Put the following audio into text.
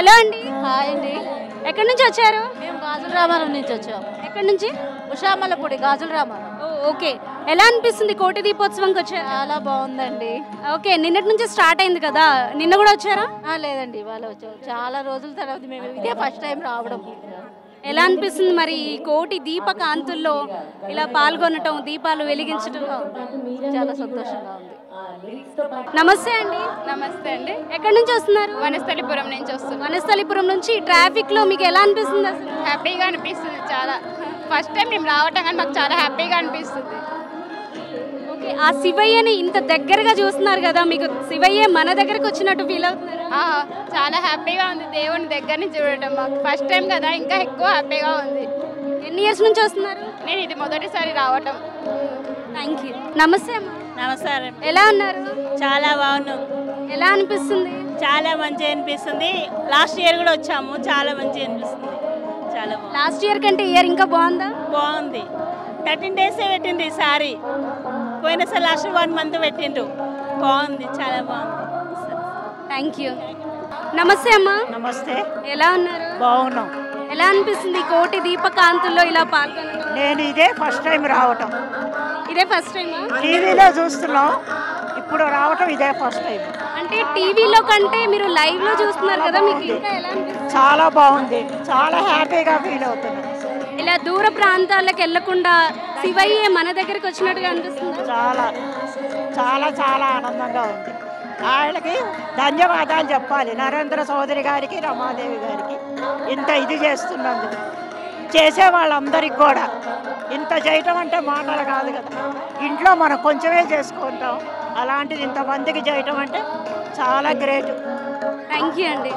Hello అండి. Hi అండి. ఎక్కడి నుంచి వచ్చారు? మేము గాజుల రామారం నుంచి వచ్చాము. ఎక్కడి నుంచి? ఉషామల్లపూడి గాజుల రామారం. ఓకే. ఎలా అనిపిస్తుంది కోటి దీపోత్సవంకి వచ్చారు? చాలా బాగుందండి. ఓకే, నిన్నటి నుంచి స్టార్ట్ అయింది కదా, నిన్న కూడా వచ్చారా? లేదండి, ఇవాళ వచ్చాము. చాలా రోజుల తర్వాత మేము ఇదే ఫస్ట్ టైం రావడం. ఎలా అనిపిస్తుంది మరి ఈ కోటి దీప కాంతుల్లో ఇలా పాల్గొనటం, దీపాలు వెలిగించడం? చాలా సంతోషంగా ఉంది. నమస్తే అండి. నమస్తే అండి. ఎక్కడి నుంచి వస్తున్నారు? వనస్థలిపురం నుంచి వస్తున్నాం. వనస్థలిపురం నుంచి. ట్రాఫిక్ లో మీకు ఎలా అనిపిస్తుంది అసలు? హ్యాపీగా అనిపిస్తుంది చాలా. ఫస్ట్ టైం మేము రావటం కానీ మాకు చాలా హ్యాపీగా అనిపిస్తుంది. ఓకే, ఆ శివయ్యని ఇంత దగ్గరగా చూస్తున్నారు కదా, మీకు శివయ్య మన దగ్గరకు వచ్చినట్టు ఫీల్ అవుతున్నారా? చాలా హ్యాపీగా ఉంది దేవుని దగ్గర నుంచి చూడటం. మాకు ఫస్ట్ టైం కదా, ఇంకా ఎక్కువ హ్యాపీగా ఉంది. ఎన్ని ఇయర్స్ నుంచి వస్తున్నారు? నేను ఇది మొదటిసారి రావటం. Thank you. నమస్తే అమ్మ. నమస్కారం. ఎలా ఉన్నారు? చాలా బాగున్నాం. ఎలా అనిపిస్తుంది? చాలా మంచిగా అనిపిస్తుంది. లాస్ట్ ఇయర్ కూడా వచ్చాము, చాలా మంచిగా అనిపిస్తుంది. చాలా బాగుంది. లాస్ట్ ఇయర్ కంటే ఇయర్ ఇంకా బాగుందా? బాగుంది. 13 days పెట్టిండ్రు ఈసారి. పోయినసారి లాస్ట్ 1 month పెట్టిండ్రు. బాగుంది, చాలా బాగుంది. Thank you. నమస్తే అమ్మ. నమస్తే. ఎలా ఉన్నారు? బాగున్నాం. ఎలా అనిపిస్తుంది కోటి దీపకాంతుల్లో ఇలా పాల్గొనడం? నేను ఇదే ఫస్ట్ టైం రావటం. ఇదే ఫస్ట్ టైమా? టీవీలో చూస్తున్నాం, ఇప్పుడు రావటం ఇదే ఫస్ట్ టైం. అంటే టీవీలో కంటే మీరు లైవ్ లో చూస్తున్నారు కదా, మీకు ఇంకా ఎలా అనిపిస్తుంది? చాలా బాగుంది, చాలా హ్యాపీగా ఫీల్ అవుతున్నాం. ఇలా దూర ప్రాంతాలకు వెళ్లకుండా శివయ్య మన దగ్గరకు వచ్చినట్టుగా అనిపిస్తుంది. చాలా చాలా చాలా ఆనందంగా ఉంది. ఆయనకి ధన్యవాదాలు చెప్పాలి, నరేంద్ర చౌదరి గారికి, రమాదేవి గారికి. ఇంత ఇది చేస్తున్నందుకు, చేసే వాళ్ళందరికీ కూడా. ఇంత చేయటం అంటే మాటలు కాదు కదా, ఇంట్లో మనం కొంచెమే చేసుకుంటాం, అలాంటిది ఇంతమందికి చేయటం అంటే చాలా గ్రేట్. థ్యాంక్ యూ అండి.